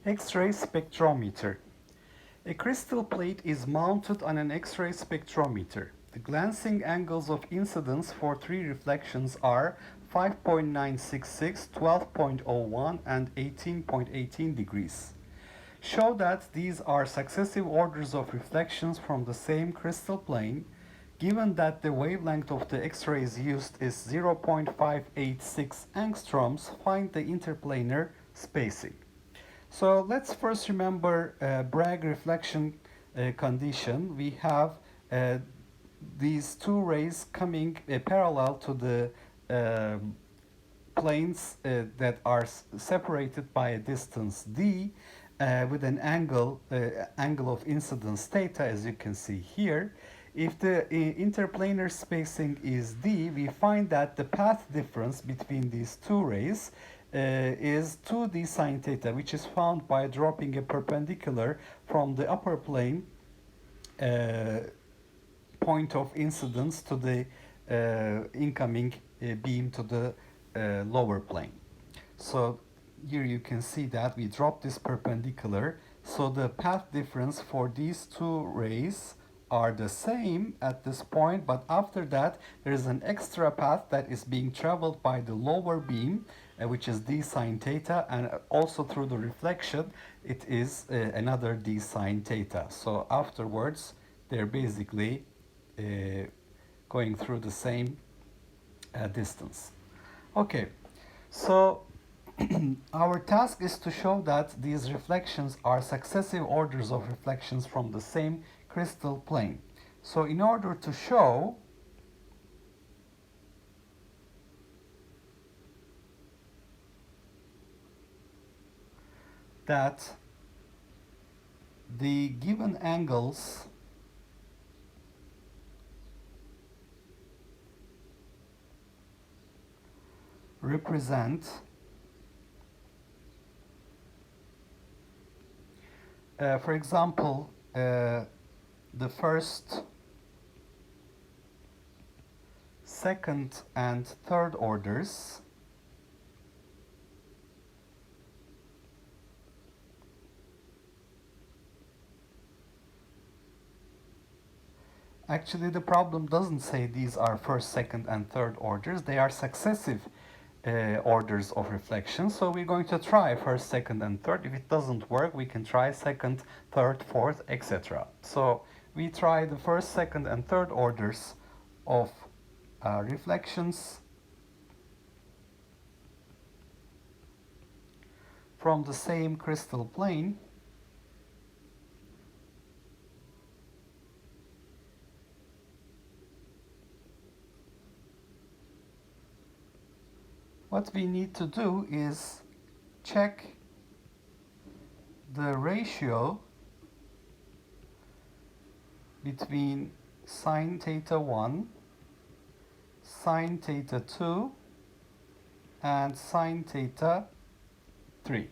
X-ray spectrometer. A crystal plate is mounted on an X-ray spectrometer. The glancing angles of incidence for three reflections are 5.966, 12.01, and 18.18 degrees. Show that these are successive orders of reflections from the same crystal plane. Given that the wavelength of the X-rays used is 0.586 angstroms, find the interplanar spacing. So let's first remember Bragg reflection condition. We have these two rays coming parallel to the planes that are separated by a distance d with an angle of incidence theta, as you can see here. If the interplanar spacing is d, we find that the path difference between these two rays is 2d sine theta, which is found by dropping a perpendicular from the upper plane point of incidence to the incoming beam to the lower plane. So here you can see that we drop this perpendicular, so the path difference for these two rays are the same at this point, but after that there is an extra path that is being traveled by the lower beam, which is d sine theta, and also through the reflection it is another d sine theta. So afterwards they're basically going through the same distance. Okay, so our task is to show that these reflections are successive orders of reflections from the same crystal plane. So in order to show that the given angles represent for example the first, second, and third orders, actually the problem doesn't say these are first, second, and third orders. They are successive orders of reflection. So we're going to try first, second, and third. If it doesn't work, we can try second, third, fourth, etc. So we try the first, second, and third orders of reflections from the same crystal plane. What we need to do is check the ratio between sine theta 1, sine theta 2, and sine theta 3.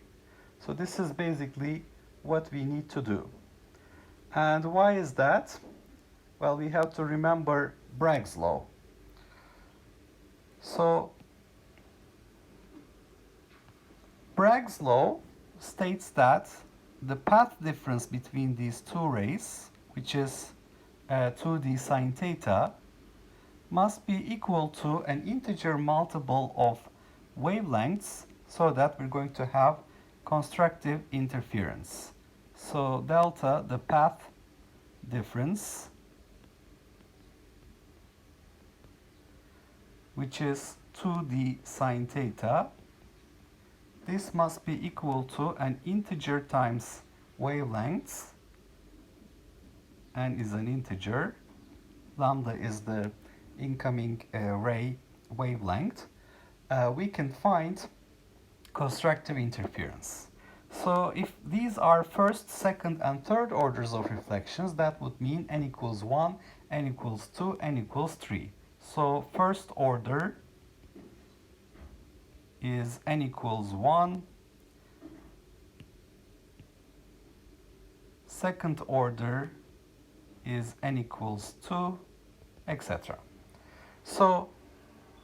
So this is basically what we need to do. And why is that? Well, we have to remember Bragg's law. So Bragg's law states that the path difference between these two rays, which is 2d sine theta, must be equal to an integer multiple of wavelengths, so that we're going to have constructive interference. So delta, the path difference, which is 2d sine theta, this must be equal to an integer times wavelengths. N is an integer, lambda is the incoming ray wavelength. We can find constructive interference. So if these are first, second, and third orders of reflections, that would mean n equals 1, n equals 2, n equals 3. So first order is n equals 1, second order is n equals 2, etc. So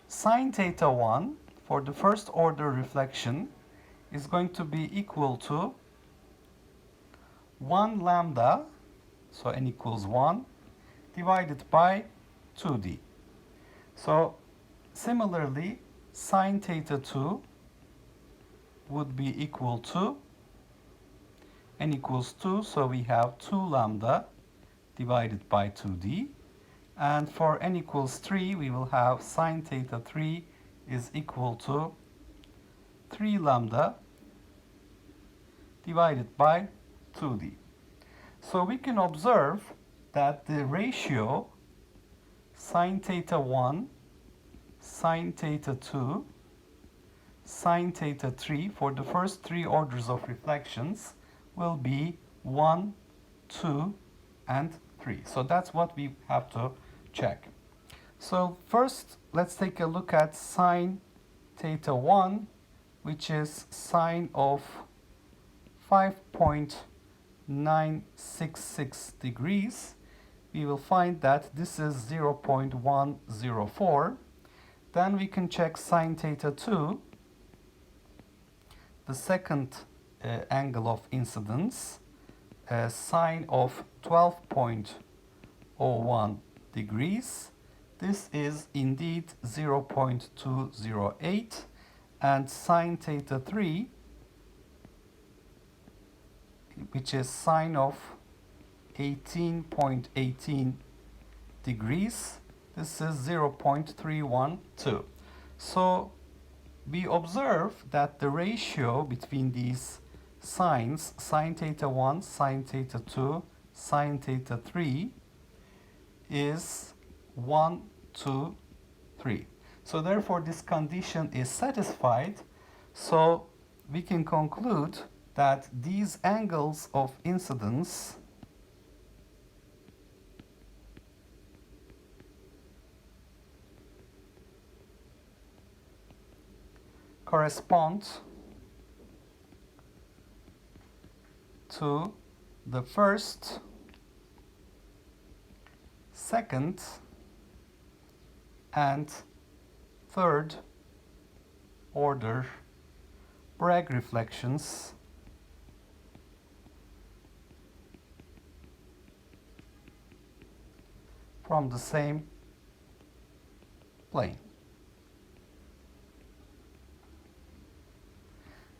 sine theta 1 for the first order reflection is going to be equal to 1 lambda, so n equals 1, divided by 2d. So similarly, sine theta 2 would be equal to n equals 2, so we have 2 lambda divided by 2d. And for n equals 3, we will have sine theta 3 is equal to 3 lambda divided by 2d. So we can observe that the ratio sine theta 1, sine theta 2, sine theta 3 for the first three orders of reflections will be 1, 2, and 3. So that's what we have to check. So first, let's take a look at sine theta 1, which is sine of 5.966 degrees. We will find that this is 0.104. Then we can check sine theta 2, the second angle of incidence, sine of 12.01 degrees. This is indeed 0.208, and sine theta 3, which is sine of 18.18 degrees, this is 0.312. So we observe that the ratio between these sines, sine theta 1, sine theta 2, sine theta 3, is 1 to 3. So therefore this condition is satisfied. So we can conclude that these angles of incidence correspond to the first, second, and third order Bragg reflections from the same plane.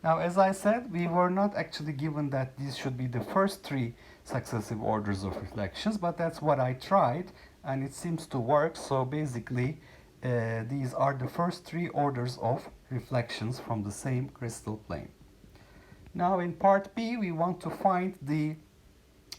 Now, as I said, we were not actually given that these should be the first three successive orders of reflections, but that's what I tried, and it seems to work. So basically, these are the first three orders of reflections from the same crystal plane. Now, in part B, we want to find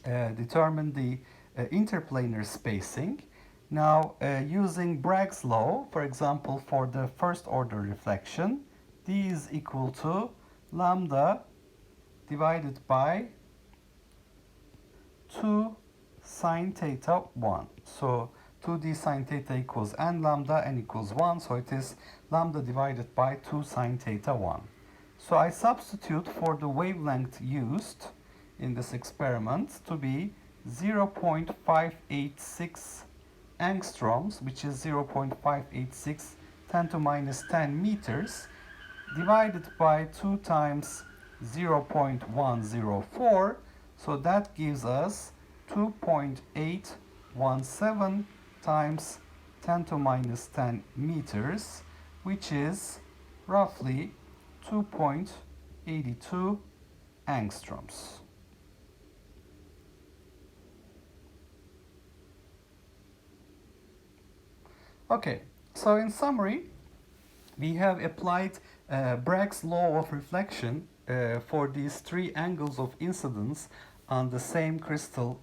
determine the interplanar spacing. Now, using Bragg's law, for example, for the first order reflection, D is equal to lambda divided by 2 sine theta 1. So 2d sine theta equals n lambda, n equals 1. So it is lambda divided by 2 sine theta 1. So I substitute for the wavelength used in this experiment to be 0.586 angstroms, which is 0.586 10 to minus 10 meters, divided by 2 times 0.104, so that gives us 2.817 times 10 to minus 10 meters, which is roughly 2.82 angstroms. Okay, so in summary, we have applied Bragg's law of reflection for these three angles of incidence on the same crystal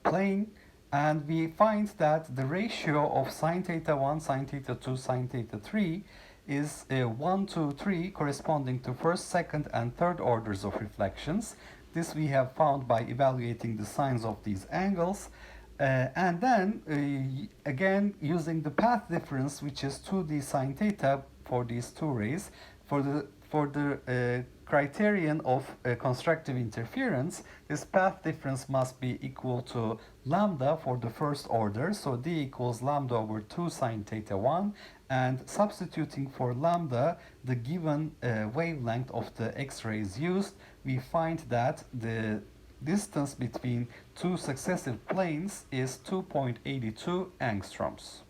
plane, and we find that the ratio of sine theta 1, sine theta 2, sine theta 3 is 1 to 3, corresponding to first, second, and third orders of reflections. This we have found by evaluating the sines of these angles. And then, again, using the path difference, which is 2d sine theta for these two rays, for the criterion of constructive interference, this path difference must be equal to lambda for the first order, so d equals lambda over 2 sine theta 1, and substituting for lambda the given wavelength of the X-rays used, we find that the distance between two successive planes is 2.82 angstroms.